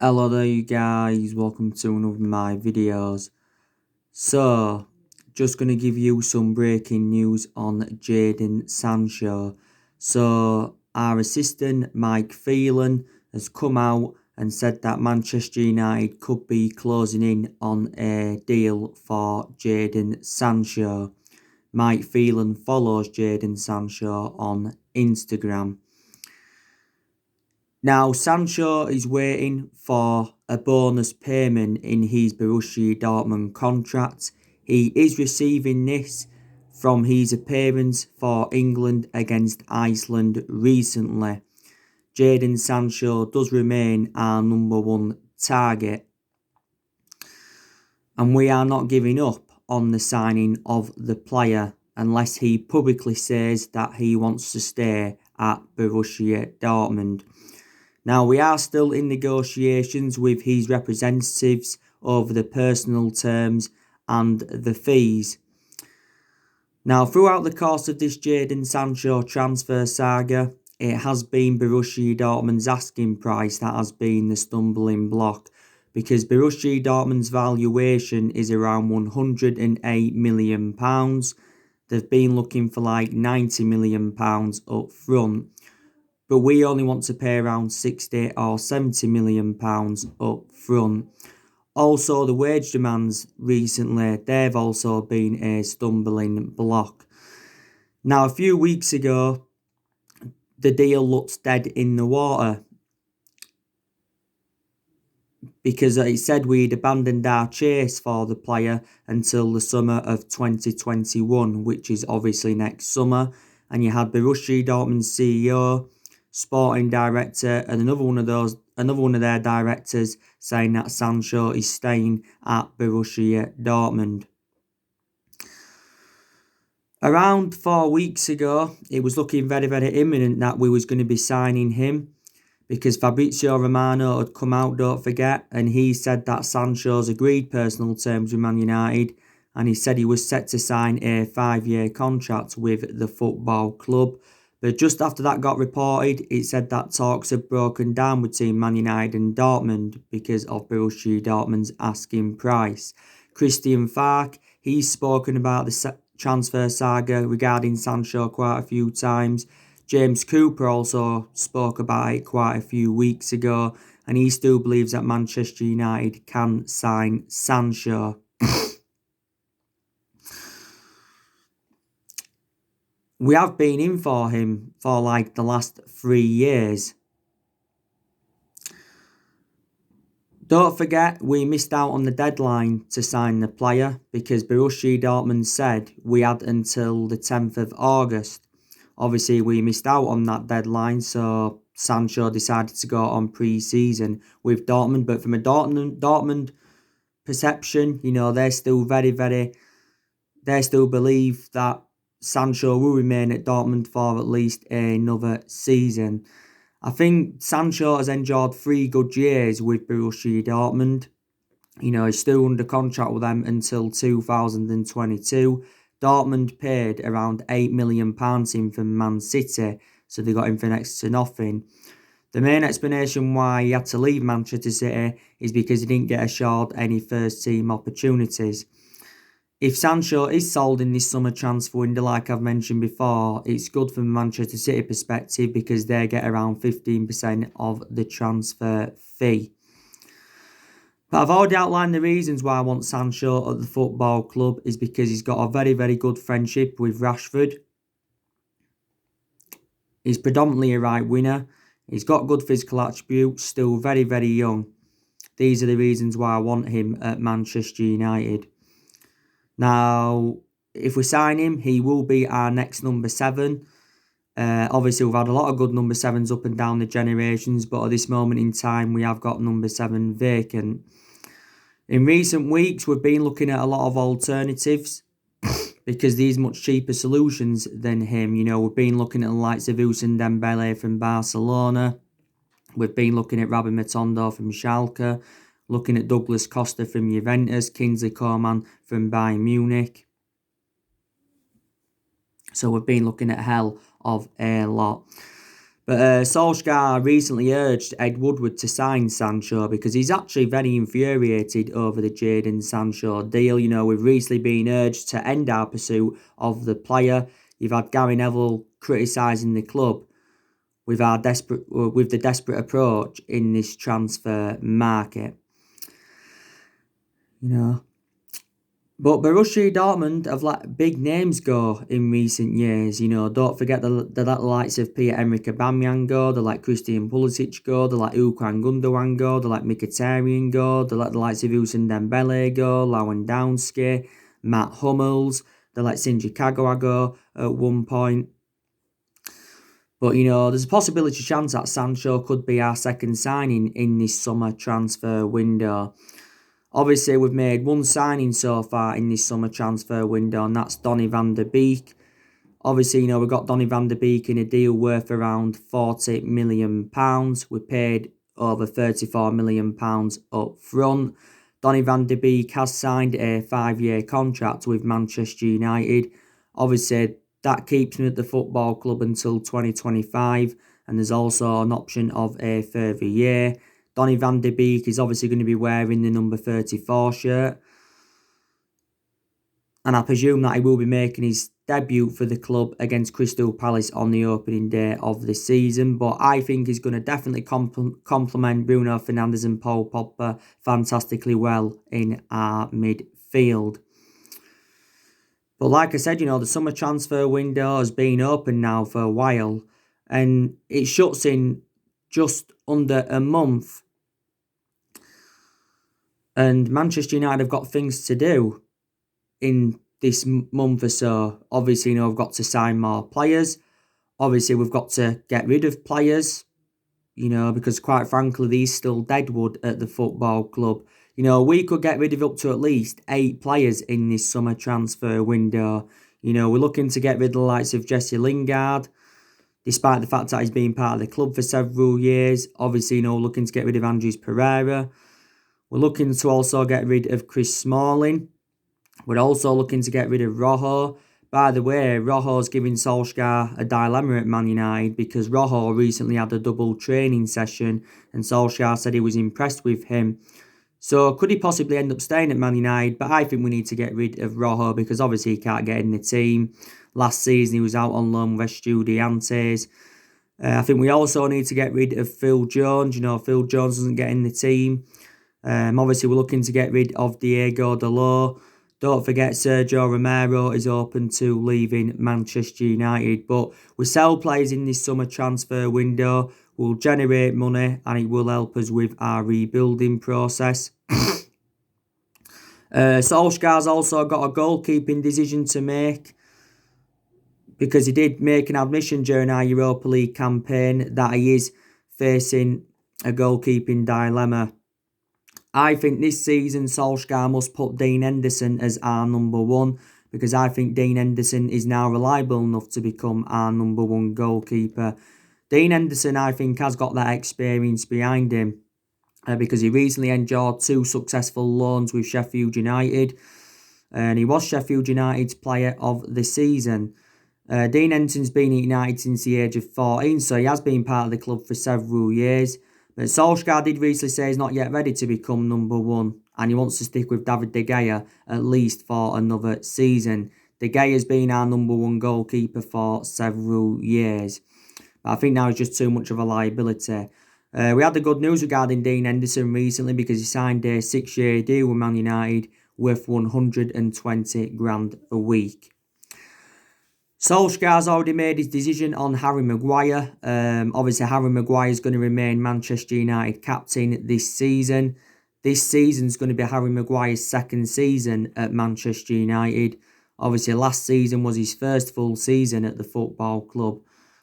Hello there you guys, welcome to one of my videos. So, just going to give you some breaking news on Jadon Sancho. So, our assistant Mike Phelan has come out and said that Manchester United could be closing in on a deal for Jadon Sancho. Mike Phelan follows Jadon Sancho on Instagram. Now, Sancho is waiting for a bonus payment in his Borussia Dortmund contract. He is receiving this from his appearance for England against Iceland recently. Jadon Sancho does remain our number one target, and we are not giving up on the signing of the player unless he publicly says that he wants to stay at Borussia Dortmund. Now, we are still in negotiations with his representatives over the personal terms and the fees. Now, throughout the course of this Jadon Sancho transfer saga, it has been Borussia Dortmund's asking price that has been the stumbling block, because Borussia Dortmund's valuation is around £108 million. They've been looking for like £90 million up front, but we only want to pay around £60 or £70 million up front. Also, the wage demands recently, they've also been a stumbling block. Now, a few weeks ago, the deal looks dead in the water, because it said we'd abandoned our chase for the player until the summer of 2021, which is obviously next summer. And you had Borussia Dortmund's CEO, sporting director, and another one of their directors saying that Sancho is staying at Borussia Dortmund. Around 4 weeks ago, it was looking very, very imminent that we was going to be signing him, because Fabrizio Romano had come out, don't forget, and he said that Sancho's agreed personal terms with Man United, and he said he was set to sign a 5-year contract with the football club. But just after that got reported, it said that talks had broken down between Man United and Dortmund because of Borussia Dortmund's asking price. Christian Falk, he's spoken about the transfer saga regarding Sancho quite a few times. James Cooper also spoke about it quite a few weeks ago, and he still believes that Manchester United can sign Sancho. We have been in for him for like the last 3 years. Don't forget, we missed out on the deadline to sign the player because Borussia Dortmund said we had until the 10th of August. Obviously, we missed out on that deadline, so Sancho decided to go on pre-season with Dortmund. But from a Dortmund perception, they still they still believe that Sancho will remain at Dortmund for at least another season. I think Sancho has enjoyed 3 good years with Borussia Dortmund. He's still under contract with them until 2022. Dortmund paid around £8 million in from Man City, so they got him for next to nothing. The main explanation why he had to leave Manchester City is because he didn't get assured any first-team opportunities. If Sancho is sold in this summer transfer window, like I've mentioned before, it's good from a Manchester City perspective because they get around 15% of the transfer fee. But I've already outlined the reasons why I want Sancho at the football club is because he's got a very, very good friendship with Rashford. He's predominantly a right winger. He's got good physical attributes, still very, very young. These are the reasons why I want him at Manchester United. Now, if we sign him, he will be our next number 7. Obviously, we've had a lot of good number 7s up and down the generations, but at this moment in time, we have got number 7 vacant. In recent weeks, we've been looking at a lot of alternatives because these much cheaper solutions than him. We've been looking at the likes of Ousmane Dembele from Barcelona. We've been looking at Rabbi Matondo from Schalke. Looking at Douglas Costa from Juventus, Kingsley Coman from Bayern Munich. So we've been looking at hell of a lot. But Solskjaer recently urged Ed Woodward to sign Sancho because he's actually very infuriated over the Jadon Sancho deal. We've recently been urged to end our pursuit of the player. You've had Gary Neville criticising the club with the desperate approach in this transfer market. But Borussia Dortmund have let big names go in recent years. Don't forget they let the likes of Pierre-Emerick Aubameyang go, they let Christian Pulisic go, they let Ilkay Gundogan go, they let Mkhitaryan go, they let the likes of Ousmane Dembele go, Lewandowski, Matt Hummels, they let Shinji Kagawa go at one point. But, there's a chance that Sancho could be our second signing in this summer transfer window. Obviously, we've made one signing so far in this summer transfer window, and that's Donny van der Beek. Obviously, we got Donny van der Beek in a deal worth around £40 million. We paid over £34 million up front. Donny van der Beek has signed a 5-year contract with Manchester United. Obviously, that keeps him at the football club until 2025, and there's also an option of a further year. Donny van der Beek is obviously going to be wearing the number 34 shirt, and I presume that he will be making his debut for the club against Crystal Palace on the opening day of the season. But I think he's going to definitely complement Bruno Fernandes and Paul Pogba fantastically well in our midfield. But like I said, the summer transfer window has been open now for a while, and it shuts in just under a month. And Manchester United have got things to do in this month or so. Obviously, we've got to sign more players. Obviously, we've got to get rid of players, because quite frankly, these still deadwood at the football club. We could get rid of up to at least 8 players in this summer transfer window. We're looking to get rid of the likes of Jesse Lingard, despite the fact that he's been part of the club for several years. Obviously, looking to get rid of Andrews Pereira. We're looking to also get rid of Chris Smalling. We're also looking to get rid of Rojo. By the way, Rojo's giving Solskjaer a dilemma at Man United because Rojo recently had a double training session and Solskjaer said he was impressed with him. So could he possibly end up staying at Man United? But I think we need to get rid of Rojo because obviously he can't get in the team. Last season he was out on loan with Estudiantes. I think we also need to get rid of Phil Jones. Phil Jones doesn't get in the team. Obviously, we're looking to get rid of Diego Dalot. Don't forget, Sergio Romero is open to leaving Manchester United. But we sell players in this summer transfer window. We'll generate money and it will help us with our rebuilding process. Solskjaer's also got a goalkeeping decision to make, because he did make an admission during our Europa League campaign that he is facing a goalkeeping dilemma. I think this season Solskjaer must put Dean Henderson as our number 1, because I think Dean Henderson is now reliable enough to become our number 1 goalkeeper. Dean Henderson, I think, has got that experience behind him because he recently enjoyed 2 successful loans with Sheffield United, and he was Sheffield United's player of the season. Dean Henderson's been at United since the age of 14, so he has been part of the club for several years. But Solskjaer did recently say he's not yet ready to become number 1 and he wants to stick with David De Gea at least for another season. De Gea has been our number 1 goalkeeper for several years. But I think now he's just too much of a liability. We had the good news regarding Dean Henderson recently because he signed a 6-year deal with Man United worth 120 grand a week. Solskjaer's already made his decision on Harry Maguire. Obviously, Harry Maguire is going to remain Manchester United captain this season. This season's going to be Harry Maguire's second season at Manchester United. Obviously, last season was his first full season at the football club.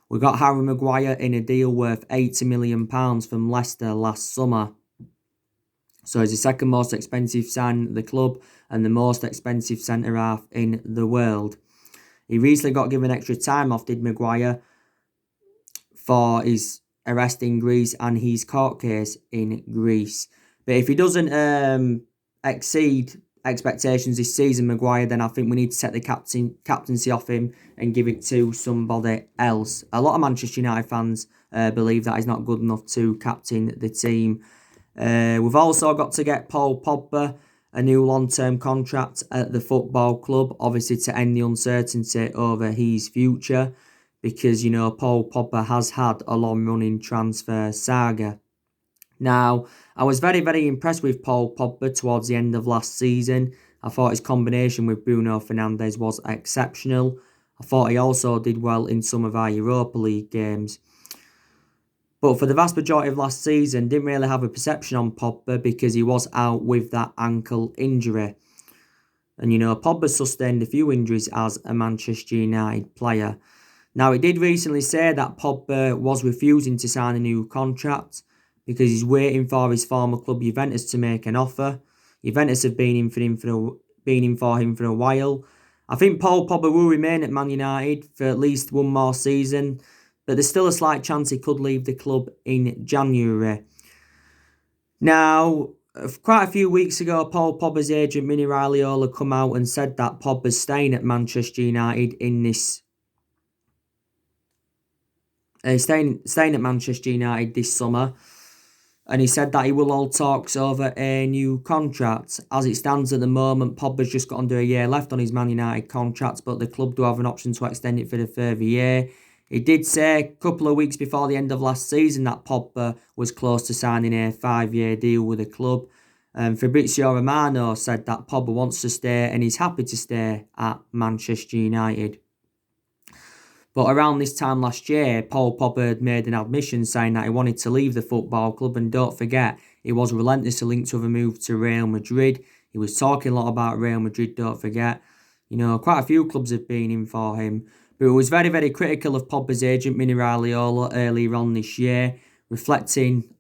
We got Harry Maguire in a deal worth £80 million from Leicester last summer. So he's the second most expensive signing at the club and the most expensive centre-half in the world. He recently got given extra time off, did Maguire, for his arrest in Greece and his court case in Greece. But if he doesn't exceed expectations this season, Maguire, then I think we need to take the captaincy off him and give it to somebody else. A lot of Manchester United fans believe that he's not good enough to captain the team. We've also got to get Paul Pogba a new long-term contract at the football club, obviously to end the uncertainty over his future, because, Paul Pogba has had a long-running transfer saga. Now, I was very, very impressed with Paul Pogba towards the end of last season. I thought his combination with Bruno Fernandes was exceptional. I thought he also did well in some of our Europa League games. But for the vast majority of last season, didn't really have a perception on Pogba because he was out with that ankle injury. And, Pogba sustained a few injuries as a Manchester United player. Now, it did recently say that Pogba was refusing to sign a new contract because he's waiting for his former club Juventus to make an offer. Juventus have been in for him for a while. I think Paul Pogba will remain at Man United for at least one more season, but there's still a slight chance he could leave the club in January. Now, quite a few weeks ago, Paul Pogba's agent Mini Raiola come out and said that Pogba's staying at Manchester United in this. Staying at Manchester United this summer. And he said that he will hold talks over a new contract. As it stands at the moment, Pogba's just got under a year left on his Man United contract, but the club do have an option to extend it for the further year. He did say a couple of weeks before the end of last season that Pogba was close to signing a 5-year deal with the club. Fabrizio Romano said that Pogba wants to stay and he's happy to stay at Manchester United. But around this time last year, Paul Pogba had made an admission saying that he wanted to leave the football club, and don't forget, he was relentlessly linked with a move to Real Madrid. He was talking a lot about Real Madrid, don't forget. Quite a few clubs have been in for him. But it was very, very critical of Pogba's agent, Mini Raiola, earlier on this year, reflecting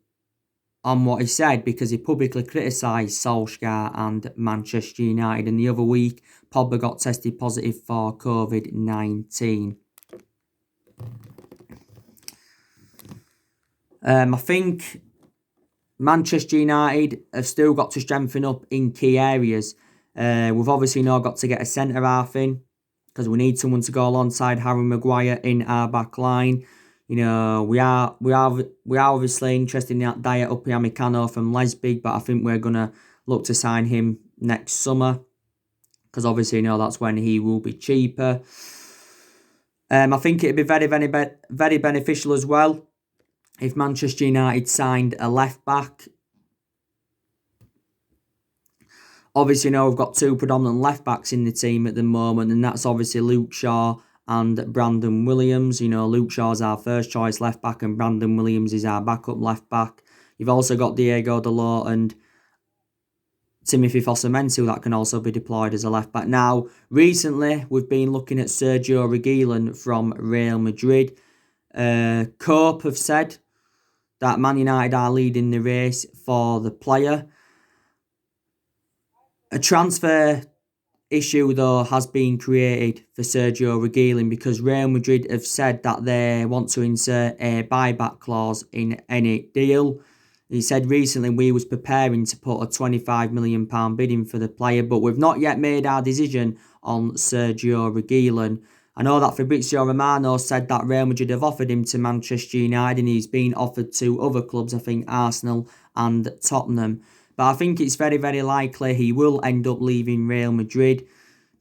on what he said because he publicly criticised Solsjaer and Manchester United. And the other week, Pogba got tested positive for COVID-19. I think Manchester United have still got to strengthen up in key areas. We've obviously now got to get a centre-half in because we need someone to go alongside Harry Maguire in our back line. We are obviously interested in that Dayot Upamecano from Leipzig, but I think we're going to look to sign him next summer because obviously that's when he will be cheaper. I think it'd be very, very, very beneficial as well if Manchester United signed a left-back. Obviously, we've got two predominant left-backs in the team at the moment, and that's obviously Luke Shaw and Brandon Williams. Luke Shaw's our first-choice left-back, and Brandon Williams is our backup left-back. You've also got Diego Dalot and Timothy Fosu-Mensah that can also be deployed as a left-back. Now, recently, we've been looking at Sergio Reguilon from Real Madrid. Cope have said that Man United are leading the race for the player. A transfer issue, though, has been created for Sergio Reguilon because Real Madrid have said that they want to insert a buyback clause in any deal. He said recently we was preparing to put a £25 million bid in for the player, but we've not yet made our decision on Sergio Reguilon. I know that Fabrizio Romano said that Real Madrid have offered him to Manchester United and he's been offered to other clubs, I think Arsenal and Tottenham. But I think it's very, very likely he will end up leaving Real Madrid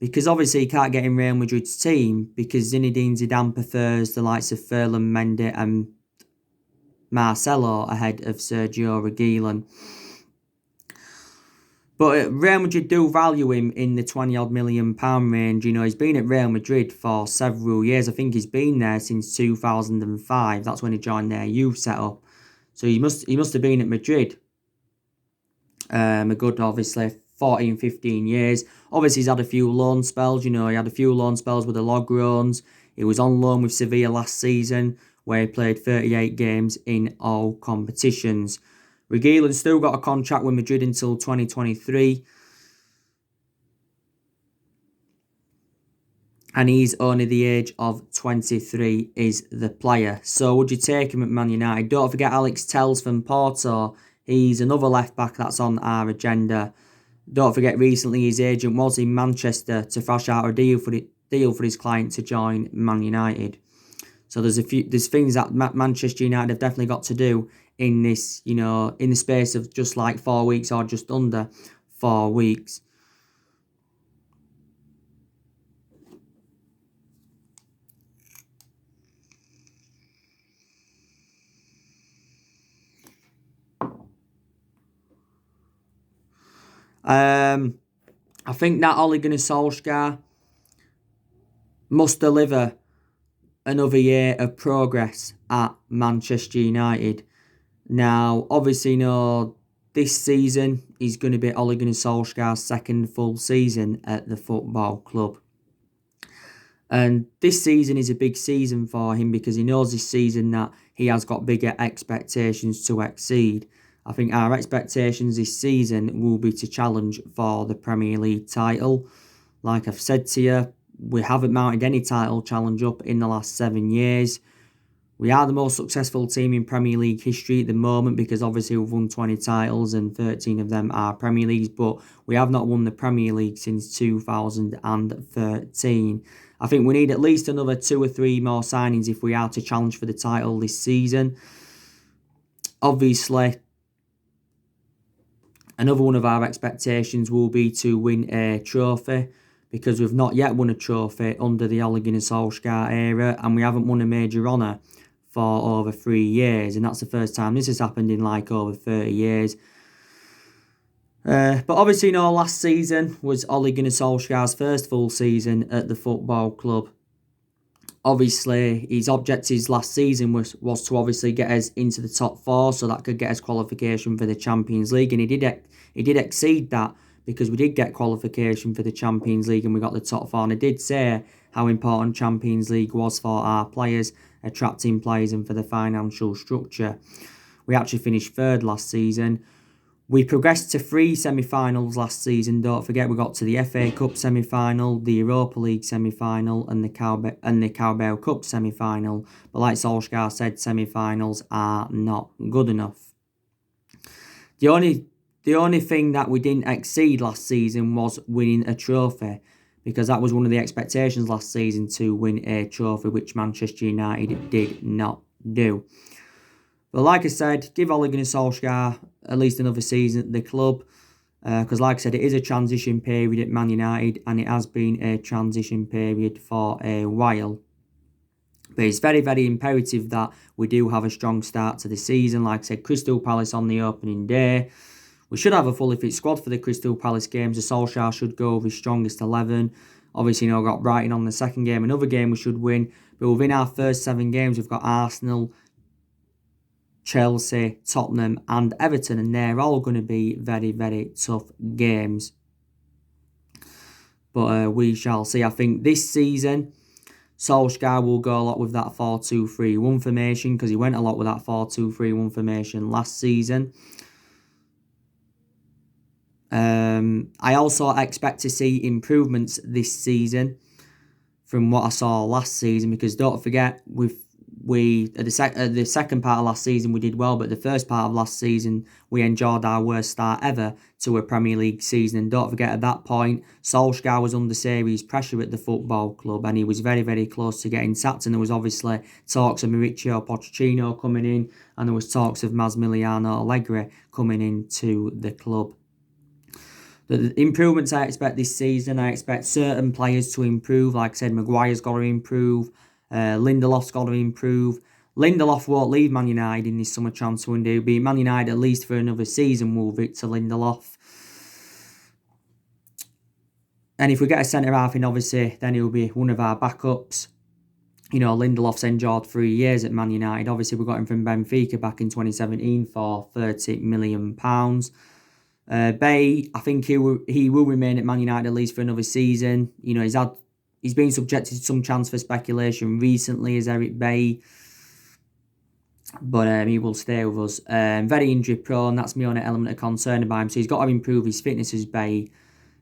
because obviously he can't get in Real Madrid's team because Zinedine Zidane prefers the likes of Ferland Mendy and Marcelo ahead of Sergio Reguilon. But Real Madrid do value him in the £20-odd million range. He's been at Real Madrid for several years. I think he's been there since 2005. That's when he joined their youth setup. So he must have been at Madrid a good, obviously, 14, 15 years. Obviously, he's had a few loan spells. He had a few loan spells with the Logrones. He was on loan with Sevilla last season, where he played 38 games in all competitions. Reguilon's still got a contract with Madrid until 2023. And he's only the age of 23 is the player. So would you take him at Man United? Don't forget Alex Telles from Porto. He's another left-back that's on our agenda. Don't forget, recently his agent was in Manchester to thrash out a deal for his client to join Man United. So there's things that Manchester United have definitely got to do in this, in the space of just like 4 weeks or just under 4 weeks. I think that Ole Gunnar Solsjaer must deliver another year of progress at Manchester United. Now, obviously, this season is going to be Ole Gunnar Solskjaer's second full season at the football club. And this season is a big season for him because he knows this season that he has got bigger expectations to exceed. I think our expectations this season will be to challenge for the Premier League title. Like I've said to you, we haven't mounted any title challenge up in the last 7 years. We are the most successful team in Premier League history at the moment because obviously we've won 20 titles and 13 of them are Premier Leagues, but we have not won the Premier League since 2013. I think we need at least another 2 or 3 more signings if we are to challenge for the title this season. Obviously, another one of our expectations will be to win a trophy because we've not yet won a trophy under the Ole Gunnar Solskjaer era and we haven't won a major honour for over 3 years, and that's the first time this has happened in like over 30 years. But obviously, last season was Ole Gunnar Solskjaer's first full season at the football club. Obviously, his objectives last season was to obviously get us into the top 4, so that could get us qualification for the Champions League, and he did exceed that because we did get qualification for the Champions League and we got the top 4. And I did say how important Champions League was for our players, attracting players and for the financial structure. We actually finished 3rd last season. We progressed to 3 semi-finals last season. Don't forget, we got to the FA Cup semi-final, the Europa League semi-final, and the Carabao Cup semi-final. But like Solskjaer said, semi-finals are not good enough. The only thing that we didn't exceed last season was winning a trophy, because that was one of the expectations last season, to win a trophy, which Manchester United did not do. But like I said, give Ole Gunnar Solskjaer at least another season at the club, because like I said, it is a transition period at Man United, and it has been a transition period for a while. But it's very, very imperative that we do have a strong start to the season. Like I said, Crystal Palace on the opening day. We should have a fully fit squad for the Crystal Palace games. The Solskjaer should go with his strongest 11. Obviously, got Brighton on the second game. Another game we should win. But within our first 7 games, we've got Arsenal, Chelsea, Tottenham and Everton. And they're all going to be very, very tough games. But we shall see. I think this season, Solskjaer will go a lot with that 4-2-3-1 formation, because he went a lot with that 4-2-3-1 formation last season. I also expect to see improvements this season from what I saw last season, because don't forget, at the second part of last season we did well, but the first part of last season we enjoyed our worst start ever to a Premier League season. And don't forget, at that point Solskjaer was under serious pressure at the football club, and he was very, very close to getting sacked. And there was obviously talks of Mauricio Pochettino coming in, and there was talks of Massimiliano Allegri coming into the club. The improvements I expect this season, I expect certain players to improve. Like I said, Maguire's got to improve. Lindelof's got to improve. Lindelof won't leave Man United in this summer transfer window. He'll be Man United at least for another season, will Victor Lindelof. And if we get a centre-half in, obviously, then he'll be one of our backups. Lindelof's endured 3 years at Man United. Obviously, we got him from Benfica back in 2017 for £30 million. Bay, I think he will remain at Man United at least for another season. He's been subjected to some transfer speculation recently as Eric Bay, but he will stay with us. Very injury prone. That's my only element of concern about him. So he's got to improve his fitness as Bay.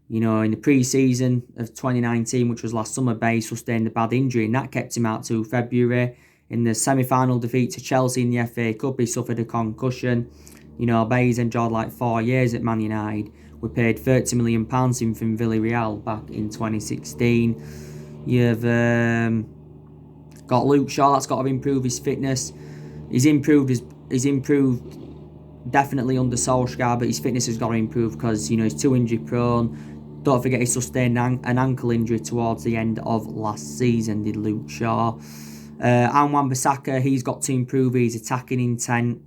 In the pre-season of 2019, which was last summer, Bay sustained a bad injury, and that kept him out till February. In the semi-final defeat to Chelsea in the FA Cup, he suffered a concussion. You know, Bailey's enjoyed like 4 years at Man United. We paid £30 million in from Villarreal back in 2016. You've got Luke Shaw, that's got to improve his fitness. He's improved definitely under Solsjaer, but his fitness has got to improve because, you know, he's too injury prone. Don't forget he sustained an ankle injury towards the end of last season, did Luke Shaw. And Wan-Bissaka, he's got to improve his attacking intent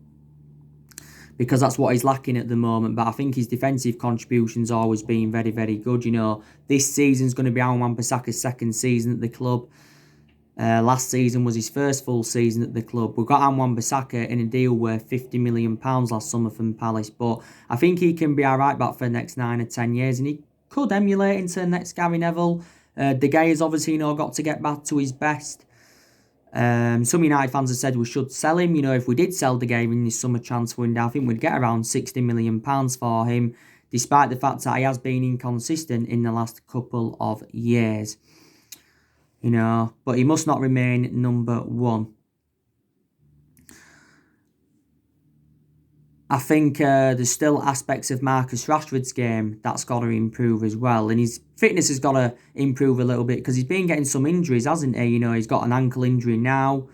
because that's what he's lacking at the moment. But I think his defensive contribution's always been very, very good. You know, this season's going to be Wan-Bissaka's second season at the club. Last season was his first full season at the club. We got Wan-Bissaka in a deal worth £50 million last summer from Palace, but I think he can be alright back for the next 9 or 10 years, and he could emulate into the next Gary Neville. De Gea's obviously, you know, got to get back to his best. Some United fans have said we should sell him. You know, if we did sell De Gea in this summer transfer window, I think we'd get around £60 million for him, despite the fact that he has been inconsistent in the last couple of years. You know, but he must not remain number one. I think there's still aspects of Marcus Rashford's game that's got to improve as well. And his fitness has got to improve a little bit because he's been getting some injuries, hasn't he? You know, he's got an ankle injury now.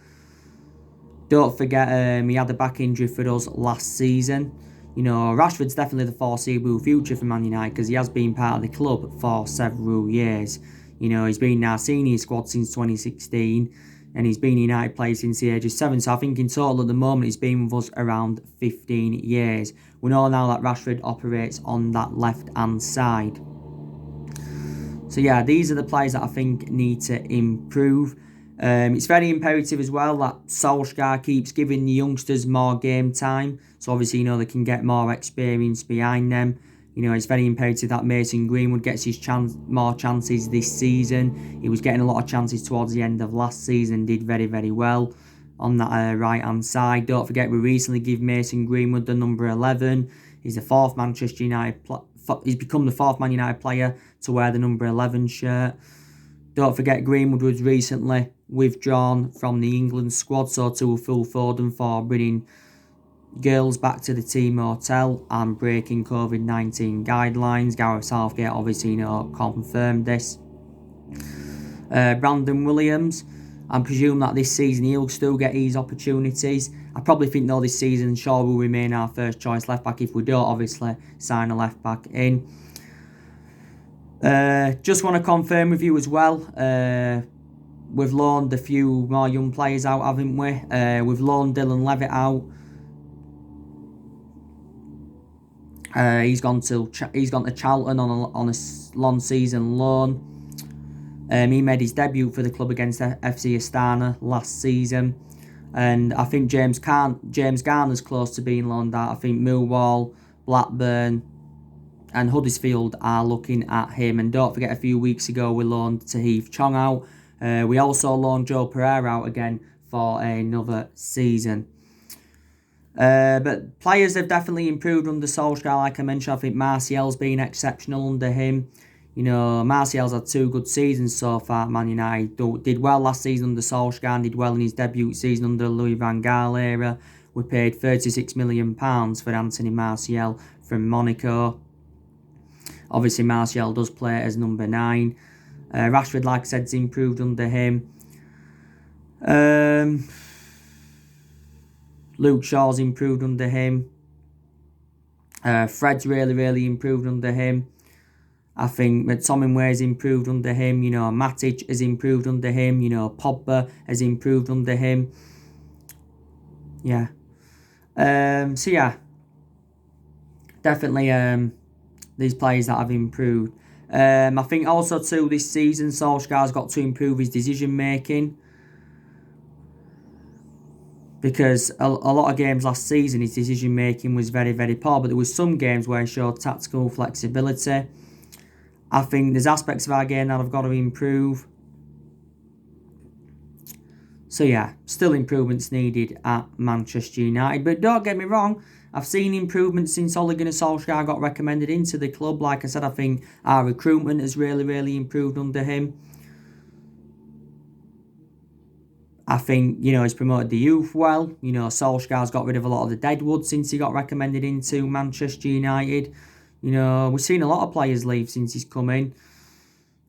Don't forget he had a back injury for us last season. You know, Rashford's definitely the foreseeable future for Man United because he has been part of the club for several years. You know, he's been in our senior squad since 2016 and he's been a United player since the age of 7. So I think in total at the moment he's been with us around 15 years. We know now that Rashford operates on that left-hand side. So yeah, these are the players that I think need to improve. It's very imperative as well that Solskjaer keeps giving the youngsters more game time. So obviously, you know, they can get more experience behind them. You know, it's very imperative that Mason Greenwood gets his more chances this season. He was getting a lot of chances towards the end of last season, did very, very well on that right-hand side. Don't forget, we recently gave Mason Greenwood the number 11. He's the fourth Manchester United. He's become the fourth Man United player to wear the number 11 shirt. Don't forget, Greenwood was recently withdrawn from the England squad, so to Phil Foden for bringing girls back to the team hotel and breaking COVID-19 guidelines. Gareth Southgate obviously, you know, confirmed this. Brandon Williams, I presume that this season he'll still get his opportunities. I probably think though this season Shaw will remain our first choice left back if we don't obviously sign a left back in. Just want to confirm with you as well, we've loaned a few more young players out, haven't we? We've loaned Dylan Levitt out. He's gone to Charlton on a long season loan. He made his debut for the club against FC Astana last season, and I think James Garner's close to being loaned out. I think Millwall, Blackburn, and Huddersfield are looking at him. And don't forget, a few weeks ago we loaned Tahith Chong out. We also loaned Joe Pereira out again for another season. But players have definitely improved under Solskjaer. Like I mentioned, I think Martial's been exceptional under him. You know, Martial's had 2 good seasons so far at Man United. Did well last season under Solskjaer and did well in his debut season under Louis van Gaal era. We paid £36 million for Anthony Martial from Monaco. Obviously, Martial does play as number 9. Rashford, like I said, has improved under him. Luke Shaw's improved under him. Fred's really, really improved under him. I think McTominay's improved under him. You know, Matic has improved under him. You know, Pogba has improved under him. Yeah. So yeah, definitely these players that have improved. I think also too this season Solskjaer's got to improve his decision making. Because a lot of games last season, his decision making was very, very poor. But there was some games where he showed tactical flexibility. I think there's aspects of our game that have got to improve. So yeah, still improvements needed at Manchester United. But don't get me wrong, I've seen improvements since Ole Gunnar Solskjaer got recommended into the club. Like I said, I think our recruitment has really, really improved under him. I think, he's promoted the youth well. Solskjaer's got rid of a lot of the deadwood since he got recommended into Manchester United. We've seen a lot of players leave since he's come in.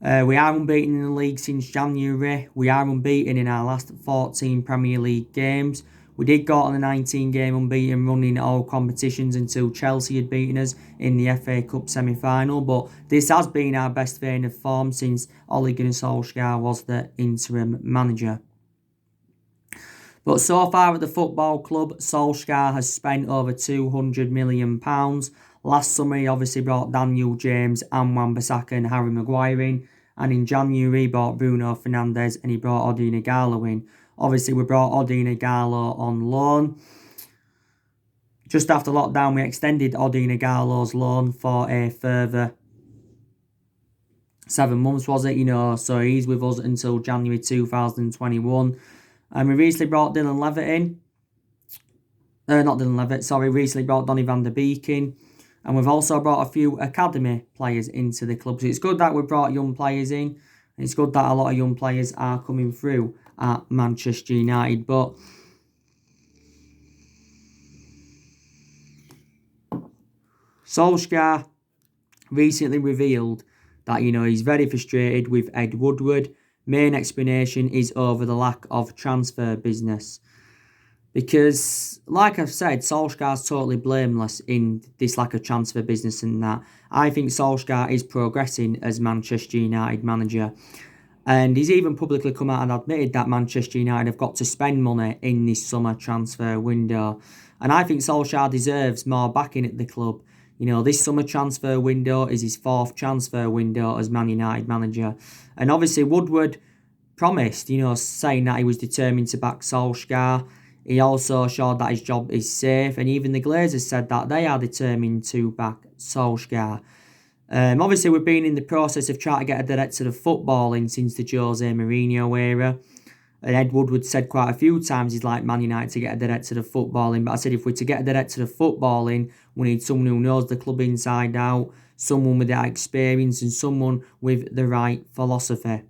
We are unbeaten in the league since January. We are unbeaten in our last 14 Premier League games. We did go on a 19-game unbeaten run in all competitions until Chelsea had beaten us in the FA Cup semi-final. But this has been our best vein of form since Ole Gunnar Solskjaer was the interim manager. But so far at the football club, Solskjaer has spent over £200 million. Last summer, he obviously brought Daniel James and Wan-Bissaka and Harry Maguire in. And in January, he brought Bruno Fernandes and he brought Odion Ighalo in. Obviously, we brought Odion Ighalo on loan. Just after lockdown, we extended Odion Ighalo's loan for a further 7 months, was it? So he's with us until January 2021. And we recently brought Dylan Levitt in. Not Dylan Levitt, sorry. Recently brought Donny van der Beek in. And we've also brought a few academy players into the club. So it's good that we've brought young players in. And it's good that a lot of young players are coming through at Manchester United. But Solskjaer recently revealed that, he's very frustrated with Ed Woodward. Main explanation is over the lack of transfer business. Because, like I've said, Solskjaer's totally blameless in this lack of transfer business and that. I think Solskjaer is progressing as Manchester United manager. And he's even publicly come out and admitted that Manchester United have got to spend money in this summer transfer window. And I think Solskjaer deserves more backing at the club. This summer transfer window is his 4th transfer window as Man United manager. And obviously Woodward promised, saying that he was determined to back Solskjaer. He also showed that his job is safe, and even the Glazers said that they are determined to back Solskjaer. Obviously, we've been in the process of trying to get a director of footballing since the Jose Mourinho era. And Ed Woodward said quite a few times he'd like Man United to get a director of footballing. But I said if we're to get a director of footballing, we need someone who knows the club inside out, someone with that experience, and someone with the right philosophy.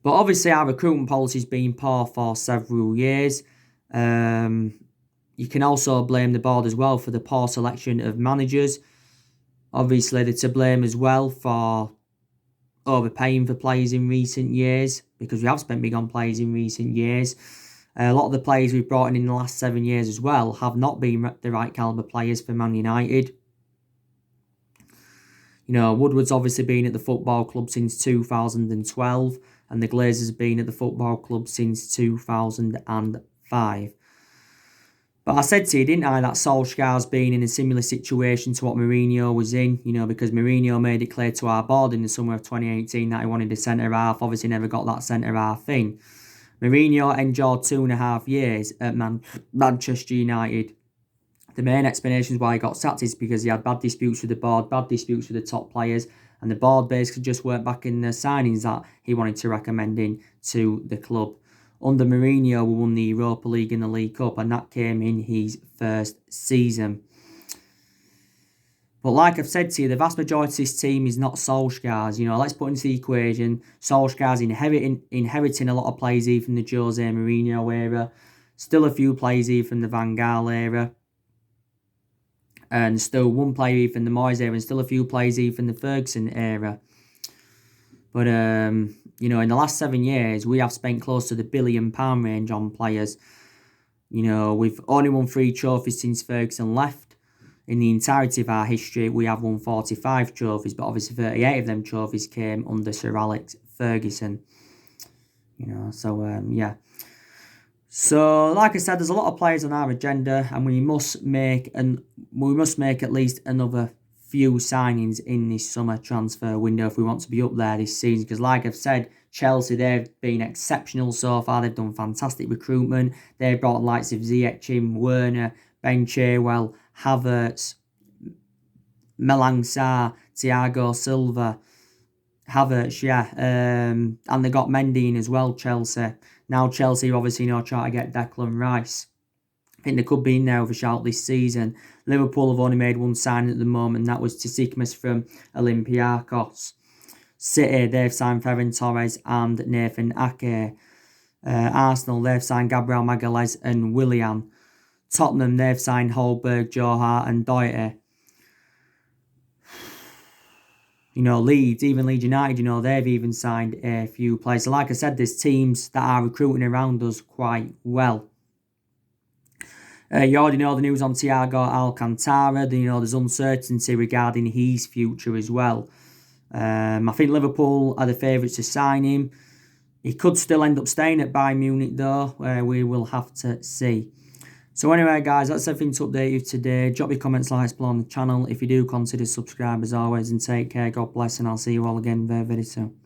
But obviously our recruitment policy's been poor for several years. You can also blame the board as well for the poor selection of managers. Obviously they're to blame as well for overpaying for players in recent years, because we have spent big on players in recent years. A lot of the players we've brought in the last 7 years as well have not been the right calibre players for Man United. Woodward's obviously been at the football club since 2012, and the Glazers have been at the football club since 2005. But I said to you, didn't I, that Solskjaer's been in a similar situation to what Mourinho was in, because Mourinho made it clear to our board in the summer of 2018 that he wanted a centre-half, obviously never got that centre-half in. Mourinho endured 2.5 years at Manchester United. The main explanation why he got sacked is because he had bad disputes with the board, bad disputes with the top players, and the board basically just weren't backing the signings that he wanted to recommend in to the club. Under Mourinho, we won the Europa League and the League Cup, and that came in his first season. But like I've said to you, the vast majority of this team is not Solskjaer's. Let's put into the equation, Solskjaer's inheriting a lot of players even from the Jose Mourinho era, still a few players even from the Van Gaal era, and still one player even from the Moyes era, and still a few players even from the Ferguson era. But, in the last 7 years, we have spent close to the £1 billion range on players. We've only won 3 trophies since Ferguson left. In the entirety of our history, we have won 45 trophies, but obviously 38 of them trophies came under Sir Alex Ferguson. Yeah. So, like I said, there's a lot of players on our agenda, and we must make at least another few signings in this summer transfer window if we want to be up there this season. Because, like I've said, Chelsea, they've been exceptional so far. They've done fantastic recruitment. They've brought the likes of Ziyech, Werner, Ben Chilwell, Havertz, Malang Sarr, Thiago Silva, Havertz, and they got Mendy in as well, Chelsea. Now Chelsea obviously trying to get Declan Rice. I think they could be in there with a shout this season. Liverpool have only made one signing at the moment, and that was Tsitsipas from Olympiacos. City, they've signed Ferran Torres and Nathan Ake. Arsenal, they've signed Gabriel Magalhaes and Willian. Tottenham, they've signed Holberg, Joe Hart and Doherty. Leeds, even Leeds United, they've even signed a few players. So like I said, there's teams that are recruiting around us quite well. You already know the news on Thiago Alcantara. There's uncertainty regarding his future as well. I think Liverpool are the favourites to sign him. He could still end up staying at Bayern Munich though. We will have to see. So anyway, guys, that's everything to update you today. Drop your comments, likes below on the channel. If you do, consider subscribe as always, and take care. God bless, and I'll see you all again very, very soon.